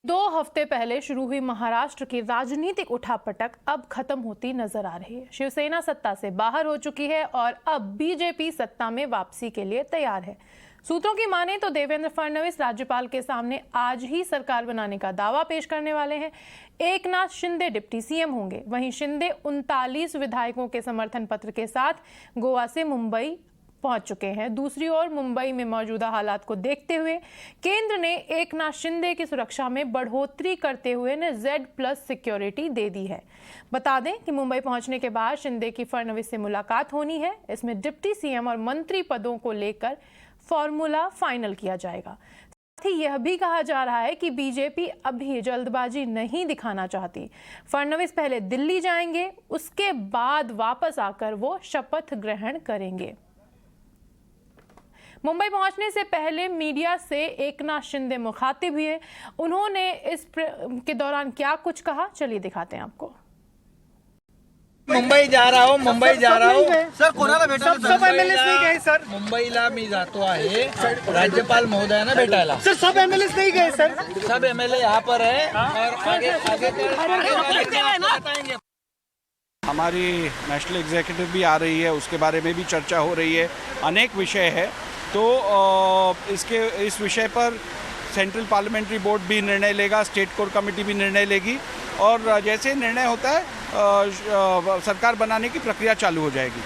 2 हफ्ते पहले शुरू हुई महाराष्ट्र की राजनीतिक उठापटक अब खत्म होती नजर आ रही है। शिवसेना सत्ता से बाहर हो चुकी है और अब बीजेपी सत्ता में वापसी के लिए तैयार है। सूत्रों की माने तो देवेंद्र फडणवीस राज्यपाल के सामने आज ही सरकार बनाने का दावा पेश करने वाले हैं। एकनाथ शिंदे डिप्टी सीएम होंगे। वहीं शिंदे 39 विधायकों के समर्थन पत्र के साथ गोवा से मुंबई पहुंच चुके हैं। दूसरी ओर मुंबई में मौजूदा हालात को देखते हुए केंद्र ने एकनाथ शिंदे की सुरक्षा में बढ़ोतरी करते हुए ने Z+ सिक्योरिटी दे दी है। बता दें कि मुंबई पहुंचने के बाद शिंदे की फडणवीस से मुलाकात होनी है। इसमें डिप्टी सीएम और मंत्री पदों को लेकर फॉर्मूला फाइनल किया जाएगा। साथ ही यह भी कहा जा रहा है कि बीजेपी अभी जल्दबाजी नहीं दिखाना चाहती। फडणवीस पहले दिल्ली जाएंगे, उसके बाद वापस आकर वो शपथ ग्रहण करेंगे। मुंबई पहुंचने से पहले मीडिया से एकनाथ शिंदे मुखातिब हुए। उन्होंने इस के दौरान क्या कुछ कहा, चलिए दिखाते हैं आपको। मुंबई जा रहा हूँ सर कोणाला भेटायला सब एमएलएस नाही गए सर मुंबईला मी जातो आहे राज्यपाल महोदयांना भेटायला। सर सब एमएलएस नहीं गए सर सब एमएलए यहाँ पर है और आगे बताएंगे। हमारी नेशनल एग्जीक्यूटिव भी आ रही है, उसके बारे में भी चर्चा हो रही है। अनेक विषय है, तो इस विषय पर सेंट्रल पार्लियामेंट्री बोर्ड भी निर्णय लेगा, स्टेट कोर कमेटी भी निर्णय लेगी और जैसे निर्णय होता है सरकार बनाने की प्रक्रिया चालू हो जाएगी।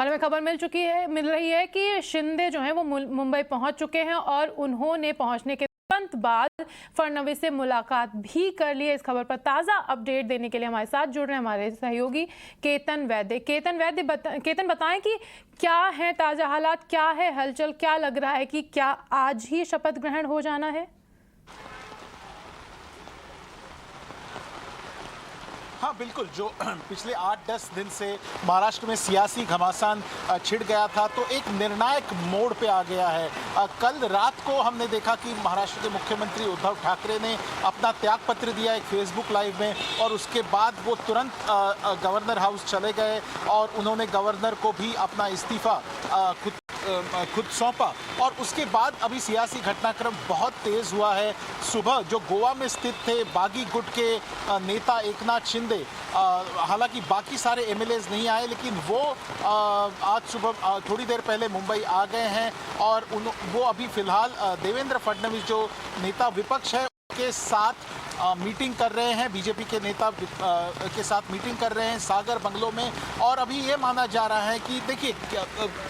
और हमें खबर मिल रही है कि शिंदे जो हैं वो मुंबई पहुंच चुके हैं और उन्होंने पहुंचने के तुरंत बाद फडणवीस से मुलाकात भी कर ली है। इस खबर पर ताज़ा अपडेट देने के लिए हमारे साथ जुड़ रहे हैं हमारे सहयोगी केतन वैद्य। केतन बताएं कि क्या है ताज़ा हालात, क्या है हलचल, क्या लग रहा है कि क्या आज ही शपथ ग्रहण हो जाना है? हाँ बिल्कुल, जो पिछले 8-10 दिन से महाराष्ट्र में सियासी घमासान छिड़ गया था तो एक निर्णायक मोड़ पे आ गया है। कल रात को हमने देखा कि महाराष्ट्र के मुख्यमंत्री उद्धव ठाकरे ने अपना त्यागपत्र दिया एक फेसबुक लाइव में और उसके बाद वो तुरंत गवर्नर हाउस चले गए और उन्होंने गवर्नर को भी अपना इस्तीफा खुद सौंपा। और उसके बाद अभी सियासी घटनाक्रम बहुत तेज़ हुआ है। सुबह जो गोवा में स्थित थे बागी गुट के नेता एकनाथ शिंदे, हालांकि बाकी सारे एमएलएज नहीं आए, लेकिन वो आज सुबह थोड़ी देर पहले मुंबई आ गए हैं और वो अभी फिलहाल देवेंद्र फडणवीस जो नेता विपक्ष है के साथ मीटिंग कर रहे हैं, बीजेपी के नेता के साथ मीटिंग कर रहे हैं सागर बंगलों में। और अभी ये माना जा रहा है कि देखिए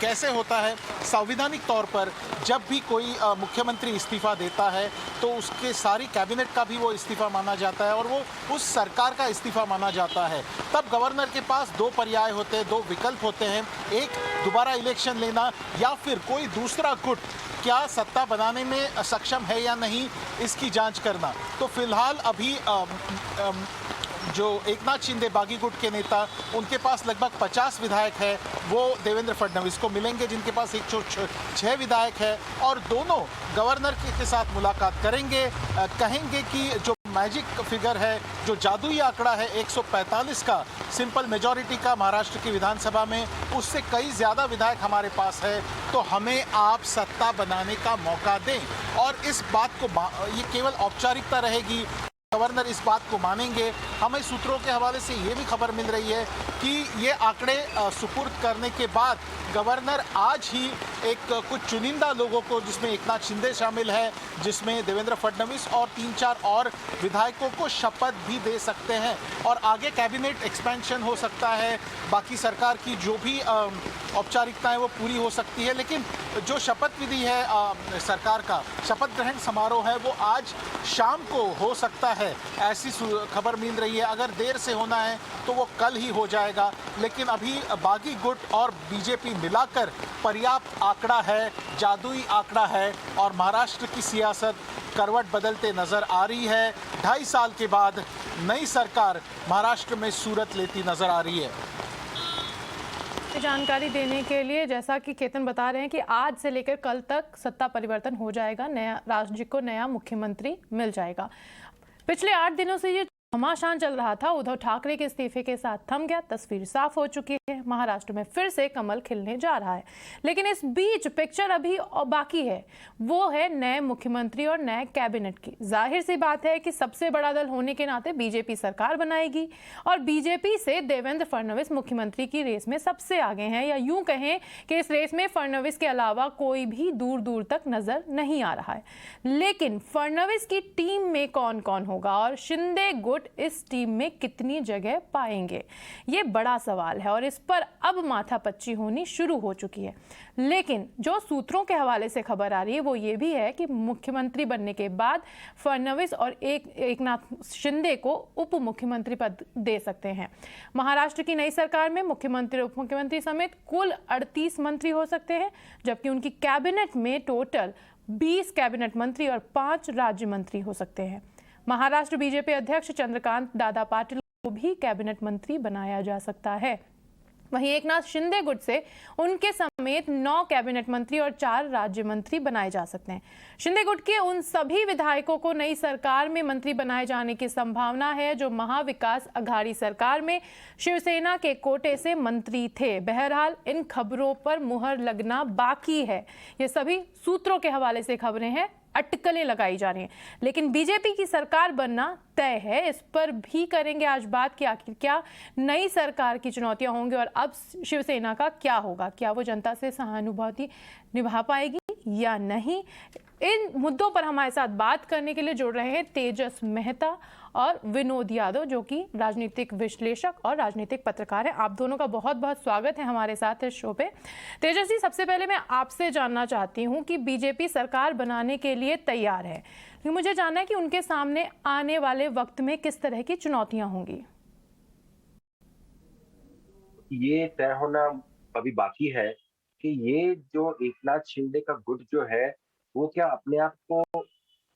कैसे होता है, संवैधानिक तौर पर जब भी कोई मुख्यमंत्री इस्तीफा देता है तो उसके सारी कैबिनेट का भी वो इस्तीफा माना जाता है और वो उस सरकार का इस्तीफा माना जाता है। तब गवर्नर के पास 2 पर्याय होते हैं, 2 विकल्प होते हैं, एक दोबारा इलेक्शन लेना या फिर कोई दूसरा गुट क्या सत्ता बनाने में सक्षम है या नहीं इसकी जांच करना। तो फिलहाल अभी जो एकनाथ शिंदे बागी गुट के नेता, उनके पास लगभग 50 विधायक है, वो देवेंद्र फडणवीस को मिलेंगे जिनके पास 106 विधायक है और दोनों गवर्नर के साथ मुलाकात करेंगे। कहेंगे कि जो मैजिक फिगर है, जो जादुई आंकड़ा है 145 का सिंपल मेजॉरिटी का महाराष्ट्र की विधानसभा में, उससे कई ज़्यादा विधायक हमारे पास है, तो हमें आप सत्ता बनाने का मौका दें। और इस बात को ये केवल औपचारिकता रहेगी, गवर्नर इस बात को मानेंगे। हमें सूत्रों के हवाले से ये भी खबर मिल रही है कि ये आंकड़े सुपुर्द करने के बाद गवर्नर आज ही कुछ चुनिंदा लोगों को, जिसमें एकनाथ शिंदे शामिल है, जिसमें देवेंद्र फडणवीस और 3-4 और विधायकों को शपथ भी दे सकते हैं और आगे कैबिनेट एक्सपेंशन हो सकता है। बाकी सरकार की जो भी औपचारिकताएं वो पूरी हो सकती है, लेकिन जो शपथ विधि है सरकार का शपथ ग्रहण समारोह है वो आज शाम को हो सकता है, ऐसी खबर मिल रही है। अगर देर से होना है तो वो कल ही हो जाएगा, लेकिन अभी बागी गुट और बीजेपी मिलाकर पर्याप्त आंकड़ा है, जादुई आंकड़ा है और महाराष्ट्र की सियासत करवट बदलते नजर आ रही है। 2.5 साल के बाद नई सरकार महाराष्ट्र में सूरत लेती नजर आ रही है। जानकारी देने के लिए, जैसा कि केतन बता रहे हैं कि आज से लेकर कल तक सत्ता परिवर्तन हो जाएगा, नया राज्य को नया मुख्यमंत्री मिल जाएगा। पिछले 8 दिनों से ये घमासान चल रहा था, उद्धव ठाकरे के इस्तीफे के साथ थम गया। तस्वीर साफ हो चुकी है, महाराष्ट्र में फिर से कमल खिलने जा रहा है। लेकिन इस बीच पिक्चर अभी बाकी है, वो है नए मुख्यमंत्री और नए कैबिनेट की। जाहिर सी बात है कि सबसे बड़ा दल होने के नाते बीजेपी सरकार बनाएगी और बीजेपी से देवेंद्र फडणवीस मुख्यमंत्री की रेस में सबसे आगे हैं, या यूं कहें कि इस रेस में फडणवीस के अलावा कोई भी दूर दूर तक नजर नहीं आ रहा है। लेकिन फडणवीस की टीम में कौन कौन होगा और शिंदे गुट इस टीम में कितनी जगह पाएंगे, ये बड़ा सवाल है और इस पर अब माथापच्ची होनी शुरू हो चुकी है। लेकिन जो सूत्रों के हवाले से खबर आ रही है वो ये भी है कि मुख्यमंत्री बनने के बाद फडणवीस और एकनाथ शिंदे को उप मुख्यमंत्री पद दे सकते हैं। महाराष्ट्र की नई सरकार में मुख्यमंत्री, उप मुख्यमंत्री समेत कुल 38 मंत्री हो सकते हैं, जबकि उनकी कैबिनेट में टोटल 20 कैबिनेट मंत्री और 5 राज्य मंत्री हो सकते हैं। महाराष्ट्र बीजेपी अध्यक्ष चंद्रकांत दादा पाटिल को भी कैबिनेट मंत्री बनाया जा सकता है। वहीं एकनाथ शिंदे गुट से उनके समेत 9 कैबिनेट मंत्री और 4 राज्य मंत्री बनाए जा सकते हैं। शिंदे गुट के उन सभी विधायकों को नई सरकार में मंत्री बनाए जाने की संभावना है जो महाविकास अघाड़ी सरकार में शिवसेना के कोटे से मंत्री थे। बहरहाल इन खबरों पर मुहर लगना बाकी है। ये सभी सूत्रों के हवाले से खबरें हैं, अटकलें लगाई जा रही हैं, लेकिन बीजेपी की सरकार बनना तय है। इस पर भी करेंगे आज बात कि आखिर क्या नई सरकार की चुनौतियां होंगी और अब शिवसेना का क्या होगा, क्या वो जनता से सहानुभूति निभा पाएगी या नहीं। इन मुद्दों पर हमारे साथ बात करने के लिए जुड़ रहे हैं तेजस मेहता और विनोद यादव, जो कि राजनीतिक विश्लेषक और राजनीतिक पत्रकार हैं। आप दोनों का बहुत बहुत स्वागत है हमारे साथ इस शो पे। तेजस जी, सबसे पहले मैं आपसे जानना चाहती हूं कि बीजेपी सरकार बनाने के लिए तैयार है, लेकिन मुझे जानना है कि उनके सामने आने वाले वक्त में किस तरह की चुनौतियां होंगी। ये तय होना अभी बाकी है कि ये जो एकनाथ शिंदे का गुट जो है वो क्या अपने आप को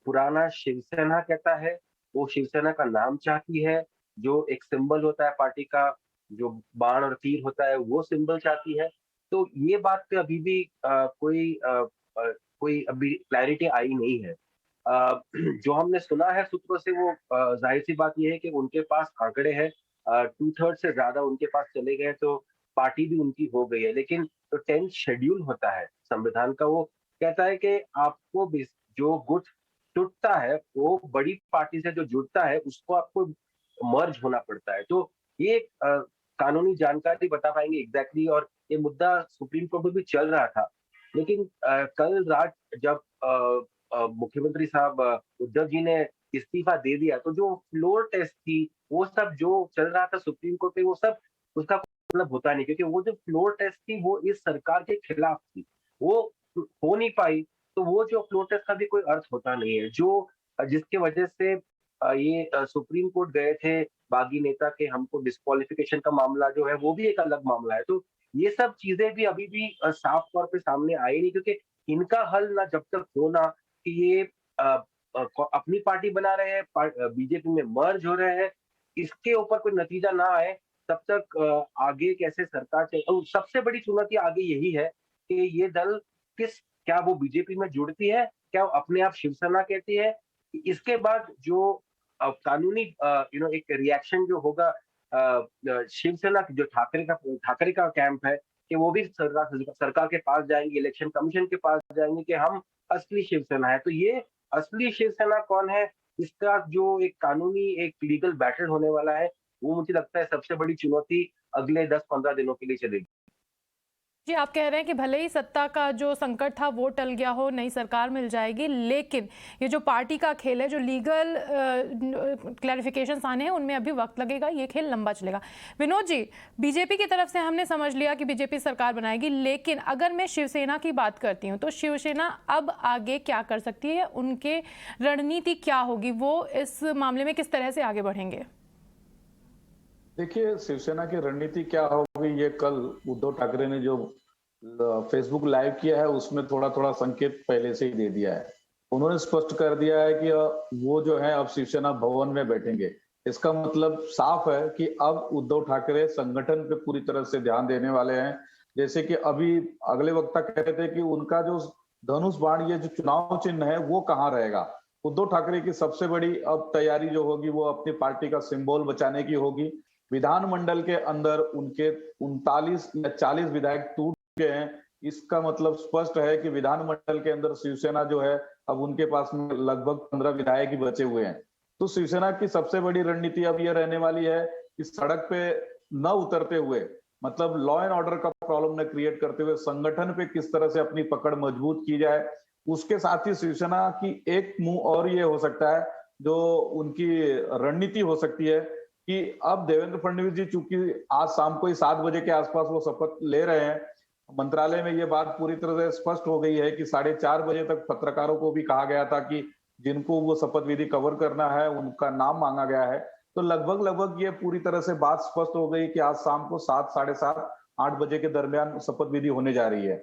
पुराना शिवसेना कहता है, वो शिवसेना का नाम चाहती है, जो एक सिंबल होता है पार्टी का, जो बाण और तीर होता है वो सिंबल चाहती है। तो ये बात पे अभी भी कोई अभी क्लैरिटी आई नहीं है। जो हमने सुना है सूत्रों से वो जाहिर सी बात ये है कि उनके पास आंकड़े हैं, 2/3 से ज्यादा उनके पास चले गए तो पार्टी भी उनकी हो गई है। लेकिन जो 10th शेड्यूल होता है संविधान का, वो कहता है कि आपको जो गुट टूटता है वो बड़ी पार्टी से जो जुड़ता है उसको आपको मर्ज होना पड़ता है। तो ये कानूनी जानकारी बता पाएंगे एग्जैक्टली, और ये मुद्दा सुप्रीम कोर्ट में भी चल रहा था। लेकिन कल रात जब मुख्यमंत्री साहब उद्धव जी ने इस्तीफा दे दिया तो जो फ्लोर टेस्ट थी वो सब जो चल रहा था सुप्रीम कोर्ट में, वो सब उसका मतलब होता नहीं, क्योंकि वो जो फ्लोर टेस्ट थी वो इस सरकार के खिलाफ थी, वो हो नहीं पाई। तो वो जो फ्लोर टेस्ट का भी कोई अर्थ होता नहीं है, जो जिसके वजह से ये सुप्रीम कोर्ट गए थे बागी नेता के, हमको डिस्क्वालिफिकेशन का मामला जो है वो भी एक अलग मामला है। तो ये सब चीजें भी अभी भी साफ तौर पे सामने आई नहीं, क्योंकि इनका हल ना जब तक होना कि ये अपनी पार्टी बना रहे हैं, बीजेपी में मर्ज हो रहे हैं, इसके ऊपर कोई नतीजा ना आए तब तक आगे कैसे सरकार चले। सबसे बड़ी चुनौती आगे यही है कि ये दल क्या वो बीजेपी में जुड़ती है, क्या वो अपने आप शिवसेना कहती है। इसके बाद जो कानूनी एक रिएक्शन जो होगा शिवसेना जो ठाकरे का कैंप है कि वो भी सरकार के पास जाएंगे, इलेक्शन कमीशन के पास जाएंगे कि हम असली शिवसेना है। तो ये असली शिवसेना कौन है, इसका जो एक कानूनी एक लीगल बैटल होने वाला है, वो मुझे लगता है सबसे बड़ी चुनौती अगले 10-15 दिनों के लिए चलेगी। जी, आप कह रहे हैं कि भले ही सत्ता का जो संकट था वो टल गया हो, नई सरकार मिल जाएगी, लेकिन ये जो पार्टी का खेल है, जो लीगल क्लैरिफिकेशंस आने हैं उनमें अभी वक्त लगेगा, ये खेल लंबा चलेगा। विनोद जी, बीजेपी की तरफ से हमने समझ लिया कि बीजेपी सरकार बनाएगी, लेकिन अगर मैं शिवसेना की बात करती हूँ तो शिवसेना अब आगे क्या कर सकती है, उनके रणनीति क्या होगी, वो इस मामले में किस तरह से आगे बढ़ेंगे? देखिए, शिवसेना की रणनीति क्या होगी ये कल उद्धव ठाकरे ने जो फेसबुक लाइव किया है उसमें थोड़ा थोड़ा संकेत पहले से ही दे दिया है। उन्होंने स्पष्ट कर दिया है कि वो जो है अब शिवसेना भवन में बैठेंगे। इसका मतलब साफ है कि अब उद्धव ठाकरे संगठन पे पूरी तरह से ध्यान देने वाले हैं। जैसे कि अभी अगले वक्ता कह रहे थे कि उनका जो धनुष बाण, ये जो चुनाव चिन्ह है वो कहाँ रहेगा, उद्धव ठाकरे की सबसे बड़ी अब तैयारी जो होगी वो अपनी पार्टी का सिंबल बचाने की होगी। विधानमंडल के अंदर उनके 39 या 40 विधायक टूट गए हैं। इसका मतलब स्पष्ट है कि विधानमंडल के अंदर शिवसेना जो है अब उनके पास में लगभग 15 विधायक ही बचे हुए हैं। तो शिवसेना की सबसे बड़ी रणनीति अब यह रहने वाली है कि सड़क पे न उतरते हुए, मतलब लॉ एंड ऑर्डर का प्रॉब्लम न क्रिएट करते हुए, संगठन पे किस तरह से अपनी पकड़ मजबूत की जाए। उसके साथ ही शिवसेना की एक मुंह और ये हो सकता है, जो उनकी रणनीति हो सकती है कि अब देवेंद्र फडणवीस जी चूंकि आज शाम को ही 7 बजे के आसपास वो शपथ ले रहे हैं, मंत्रालय में ये बात पूरी तरह से स्पष्ट हो गई है कि 4:30 बजे तक पत्रकारों को भी कहा गया था कि जिनको वो शपथ विधि कवर करना है उनका नाम मांगा गया है। तो लगभग ये पूरी तरह से बात स्पष्ट हो गई कि आज शाम को 7, 7:30, 8 बजे के दरमियान शपथ विधि होने जा रही है।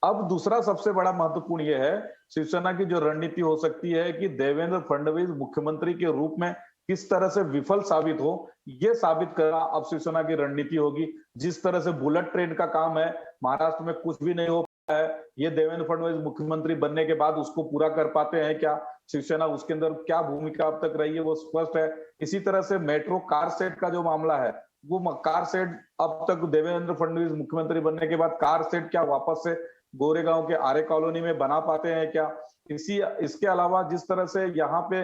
अब दूसरा सबसे बड़ा महत्वपूर्ण यह है, शिवसेना की जो रणनीति हो सकती है कि देवेंद्र फडणवीस मुख्यमंत्री के रूप में किस तरह से विफल साबित हो, ये साबित करना अब शिवसेना की रणनीति होगी। जिस तरह से बुलेट ट्रेन का काम है, महाराष्ट्र में कुछ भी नहीं हो पाया है, ये देवेंद्र फडणवीस मुख्यमंत्री बनने के बाद उसको पूरा कर पाते हैं क्या? शिवसेना उसके अंदर क्या भूमिका अब तक रही है वो स्पष्ट है। इसी तरह से मेट्रो कार सेट का जो मामला है, वो कार सेट अब तक देवेंद्र फडणवीस मुख्यमंत्री बनने के बाद कार सेट क्या वापस से गोरेगांव के आर्य कॉलोनी में बना पाते हैं क्या? इसके अलावा जिस तरह से यहाँ पे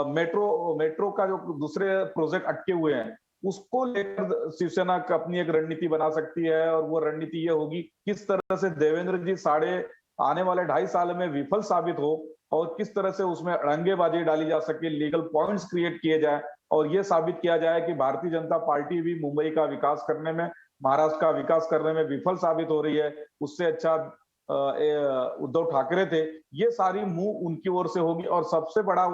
मेट्रो का जो दूसरे प्रोजेक्ट अटके हुए हैं, उसको लेकर शिवसेना अपनी एक रणनीति बना सकती है। और वो रणनीति ये होगी किस तरह से देवेंद्र जी आने वाले 2.5 साल में विफल साबित हो और किस तरह से उसमें अड़ंगेबाजी डाली जा सके, लीगल पॉइंट्स क्रिएट किए जाए और ये साबित किया जाए कि भारतीय जनता पार्टी भी मुंबई का विकास करने में, महाराष्ट्र का विकास करने में विफल साबित हो रही है। उससे अच्छा उद्धव ठाकरे थे। ये सारी मूव उनकी ओर से होगी और सबसे बड़ा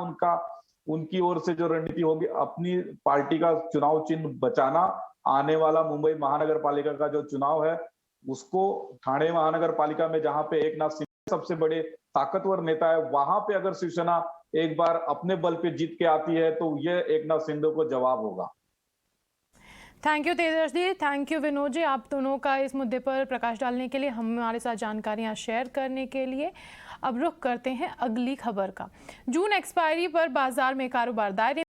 उनकी ओर से जो रणनीति होगी, अपनी पार्टी का चुनाव चिन्ह बचाना। आने वाला मुंबई महानगर पालिका का जो चुनाव है उसको ठाणे महानगर पालिका में जहां पे एकनाथ शिंदे सबसे बड़े ताकतवर नेता है, वहां पे अगर शिवसेना एक बार अपने बल पे जीत के आती है तो ये एकनाथ शिंदे को जवाब होगा। Thank you Tejas ji, thank you Vinod ji, आप दोनों का इस मुद्दे पर प्रकाश डालने के लिए, हमारे साथ जानकारियां शेयर करने के लिए। अब रुख करते हैं अगली खबर का। जून एक्सपायरी पर बाजार में कारोबार दायरे